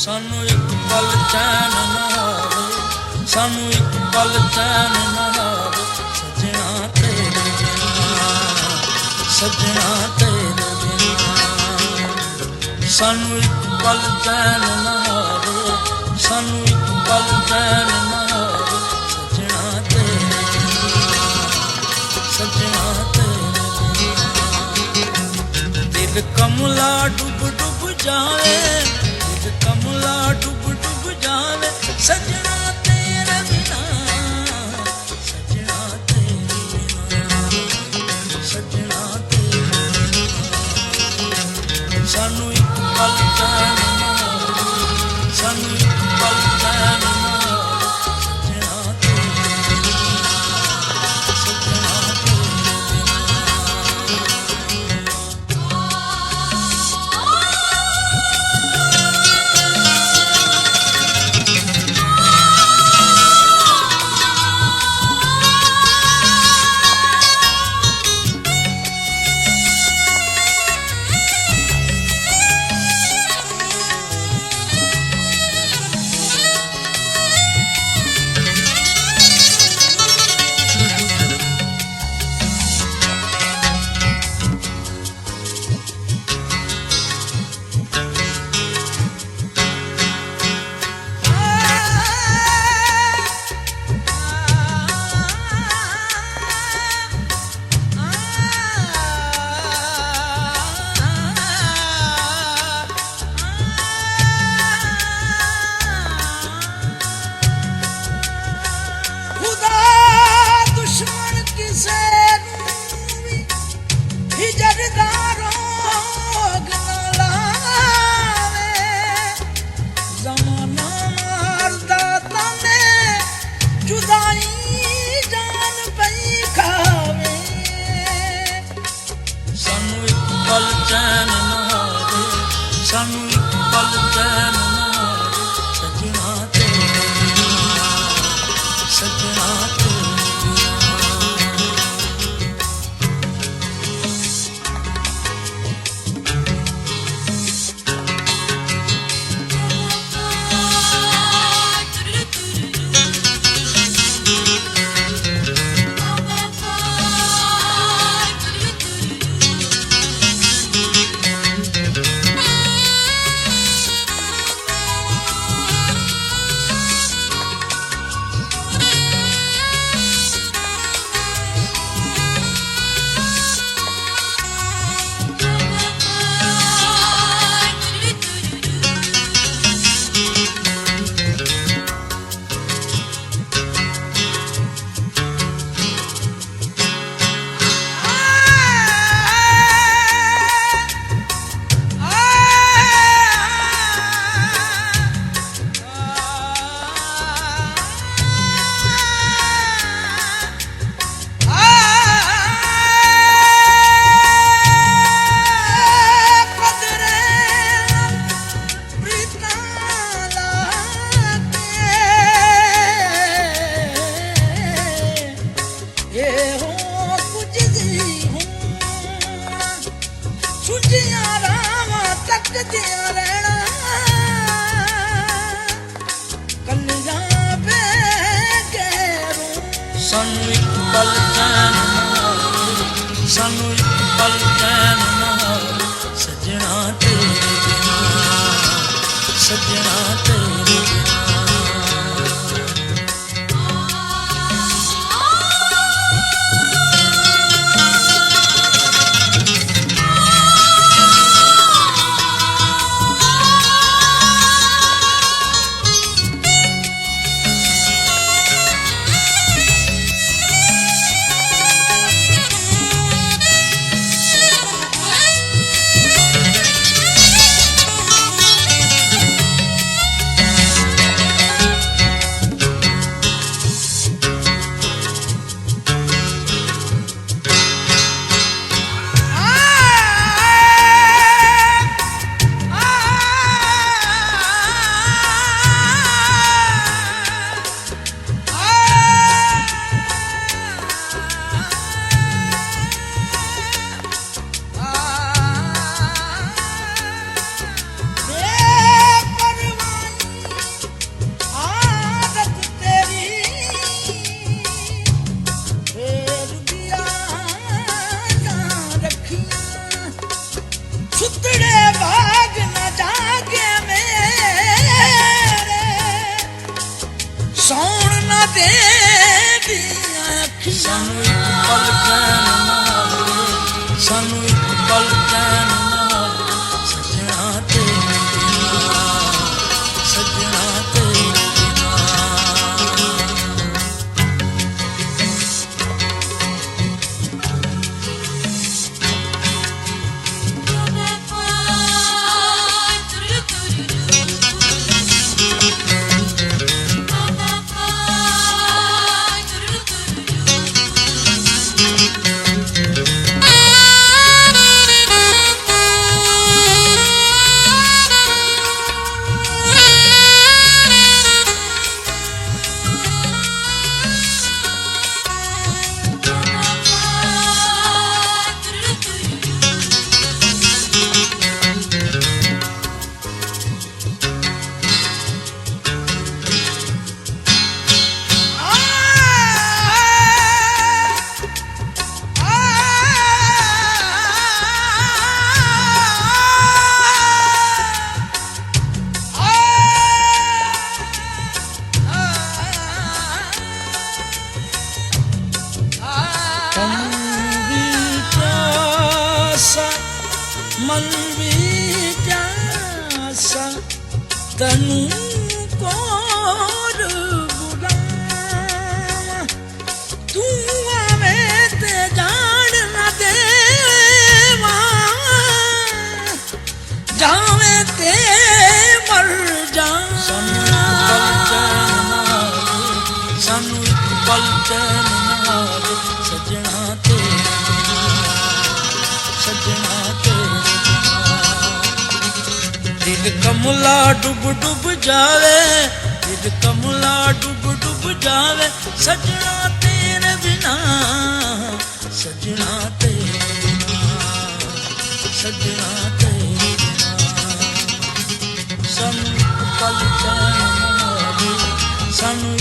सानू एक पल चैन ना आवे, सानू एक पल चैन ना आवे, सजना तेरे बिना, सजना तेरे बिना। सानू एक पल चैन ना आवे, सानू एक पल चैन ना आवे, सजना तेरे बिना, सजना तेरे बिना। दिल कमला डूब डूब जाए, कमला डूब डूब जावे, सजना तेरे बिना, सजना तेरे बिना, सजना तेरे बिना। सानू एक पल चैन ना आवे, सानू एक पल चैन ना आवे, सजना तेरे बिना, सजना तेरे पल चैन ना आवे, सानू एक पल चैन ना आवे, सजना तेरे बिना, सजना तेरे बिना। सानू एक पल चैन ना आवे, सानू एक पल चैन ना आवे, सजना तेरे बिना, सजना तेरे बिना। ਸਾਨੂੰ ਇੱਕ ਪਲ ਚੈਨ ਨਾ ਆਵੇ, ਸਾਨੂੰ ਇੱਕ ਪਲ ਚੈਨ ਨਾ ਆਵੇ, ਸੱਜਣਾ ਤੇਰੇ ਬਿਨਾਂ, ਸੱਜਣਾ ਤੇਰੇ ਬਿਨਾਂ। ਮਨ ਵੀ ਪਿਆਸਾ ਤੈਨੂੰ ਕੋਰ ਬੁਲਾਵਾਂ, ਤੂੰ ਆਵੇਂ ਤੇ ਜਾਣ ਨਾ ਦੇਵਾਂ, ਜਾਵੇਂ ਤੇ ਮਰ ਜਾਵਾਂ। ਸਾਨੂੰ ਇੱਕ ਪਲ ਚੈਨ ਨਾ ਆਵੇ, ਸੱਜਣਾ ਤੇਰੇ ਬਿਨਾਂ, ਸੱਜਣਾ ਤੇਰੇ ਦਿਲ ਕਮਲਾ ਡੁੱਬ ਡੁੱਬ ਜਾਵੇ, ਦਿਲ ਕਮਲਾ ਡੁੱਬ ਡੁੱਬ ਜਾਵੇ, ਸੱਜਣਾ ਤੇਰੇ ਬਿਨਾਂ, ਸੱਜਣਾ ਤੇਰੇ ਬਿਨਾਂ, ਸੱਜਣਾ ਤੇਰੇ ਬਿਨਾਂ। ਸਾਨੂੰ ਇੱਕ ਪਲ ਚੈਨ ਨਾ ਆਵੇ, ਸਾਨੂੰ